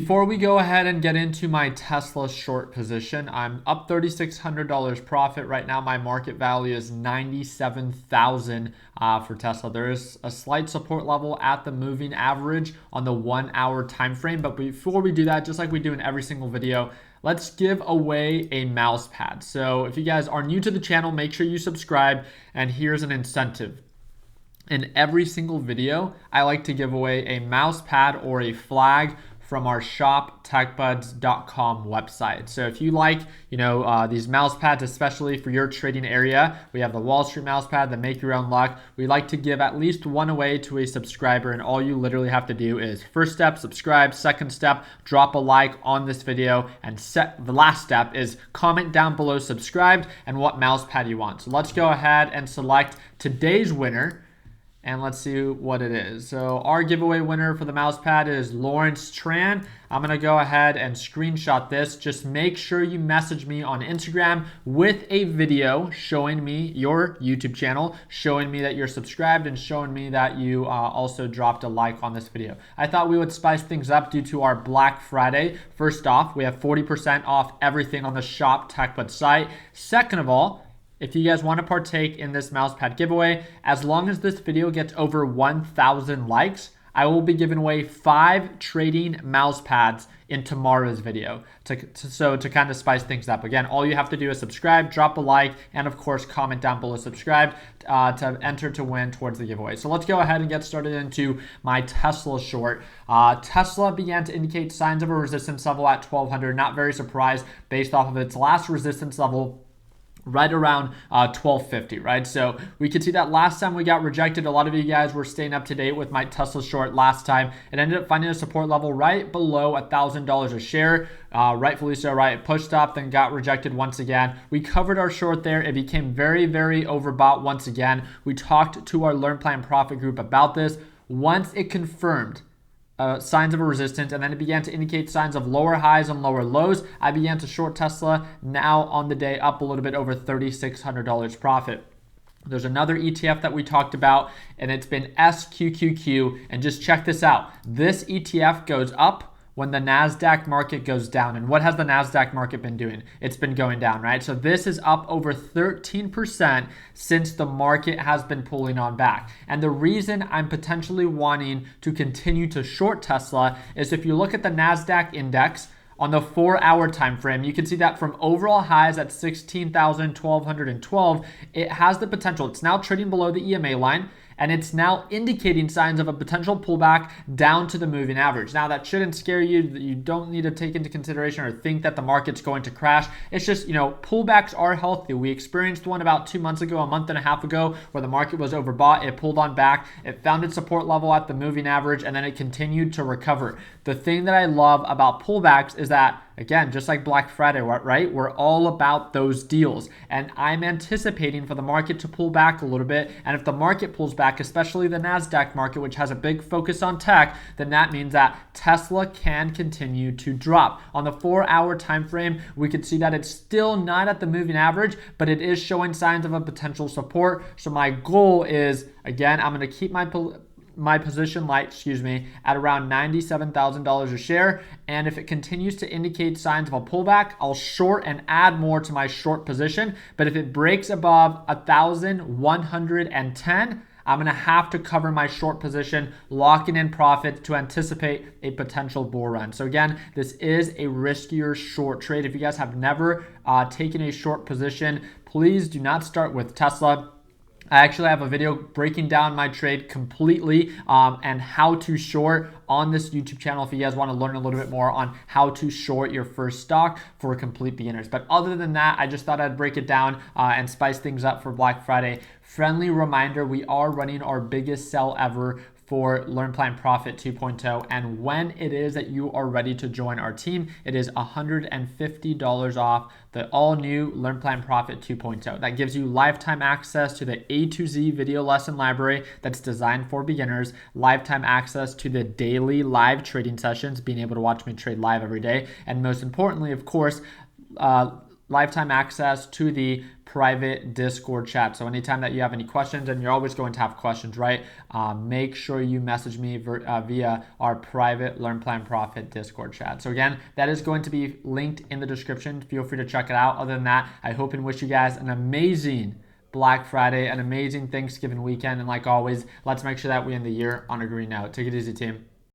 Before we go ahead and get into my Tesla short position, I'm up $3,600 profit. Right now, my market value is $97,000 for Tesla. There is a slight support level at the moving average on the 1 hour time frame. But before we do that, just like we do in every single video, let's give away a mouse pad. So if you guys are new to the channel, make sure you subscribe. And here's an incentive. In every single video, I like to give away a mouse pad or a flag from our shoptechbuds.com website. So if you like, these mouse pads, especially for your trading area, we have the Wall Street mouse pad, the Make Your Own Luck. We like to give at least one away to a subscriber, and all you literally have to do is first step, subscribe. Second step, drop a like on this video, and the last step is comment down below subscribed and what mouse pad you want. So let's go ahead and select today's winner. And let's see what it is. So our giveaway winner for the mouse pad is Lawrence Tran. I'm going to go ahead and screenshot this. Just make sure you message me on Instagram with a video showing me your YouTube channel, showing me that you're subscribed, and showing me that you also dropped a like on this video. I thought we would spice things up due to our Black Friday. First off, we have 40% off everything on the Shop TechBuds site. Second of all, if you guys want to partake in this mousepad giveaway, as long as this video gets over 1,000 likes, I will be giving away 5 trading mouse pads in tomorrow's video to kind of spice things up. Again, all you have to do is subscribe, drop a like, and of course, comment down below subscribe to enter to win towards the giveaway. So let's go ahead and get started into my Tesla short. Tesla began to indicate signs of a resistance level at 1,200. Not very surprised based off of its last resistance level right around 1250, right? So we could see that last time we got rejected. A lot of you guys were staying up to date with my Tesla short last time. It ended up finding a support level right below $1,000 a share. Rightfully so, right? It pushed up, then got rejected once again. We covered our short there. It became very, very overbought once again. We talked to our Learn Plan Profit group about this. Once it confirmed signs of a resistance, and then it began to indicate signs of lower highs and lower lows, I began to short Tesla. Now on the day, up a little bit over $3,600 profit. There's another ETF that we talked about, and it's been SQQQ. And just check this out. This ETF goes up when the NASDAQ market goes down. And what has the NASDAQ market been doing? It's been going down, right? So this is up over 13% since the market has been pulling on back. And the reason I'm potentially wanting to continue to short Tesla is if you look at the NASDAQ index on the 4 hour time frame, you can see that from overall highs at 16,1212, it has the potential. It's now trading below the EMA line, and it's now indicating signs of a potential pullback down to the moving average. Now, that shouldn't scare you. You don't need to take into consideration or think that the market's going to crash. It's just, pullbacks are healthy. We experienced one about 2 months ago, a month and a half ago, where the market was overbought. It pulled on back. It found its support level at the moving average, and then it continued to recover. The thing that I love about pullbacks is that, again, just like Black Friday, right? We're all about those deals. And I'm anticipating for the market to pull back a little bit. And if the market pulls back, especially the NASDAQ market, which has a big focus on tech, then that means that Tesla can continue to drop. On the 4 hour time frame, we could see that it's still not at the moving average, but it is showing signs of a potential support. So my goal is, again, I'm going to keep my position light, at around $97,000 a share. And if it continues to indicate signs of a pullback, I'll short and add more to my short position. But if it breaks above 1,110, I'm going to have to cover my short position, locking in profit to anticipate a potential bull run. So again, this is a riskier short trade. If you guys have never taken a short position, please do not start with Tesla. I actually have a video breaking down my trade completely and how to short on this YouTube channel if you guys want to learn a little bit more on how to short your first stock for complete beginners. But other than that, I just thought I'd break it down and spice things up for Black Friday. Friendly reminder, we are running our biggest sell ever for Learn Plan Profit 2.0. And when it is that you are ready to join our team, it is $150 off the all new Learn Plan Profit 2.0. That gives you lifetime access to the A to Z video lesson library that's designed for beginners, lifetime access to the daily live trading sessions, being able to watch me trade live every day, and most importantly, of course, lifetime access to the private Discord chat. So anytime that you have any questions, and you're always going to have questions, right? Make sure you message me via our private Learn Plan Profit Discord chat. So again, that is going to be linked in the description. Feel free to check it out. Other than that, I hope and wish you guys an amazing Black Friday, an amazing Thanksgiving weekend. And like always, let's make sure that we end the year on a green note. Take it easy, team.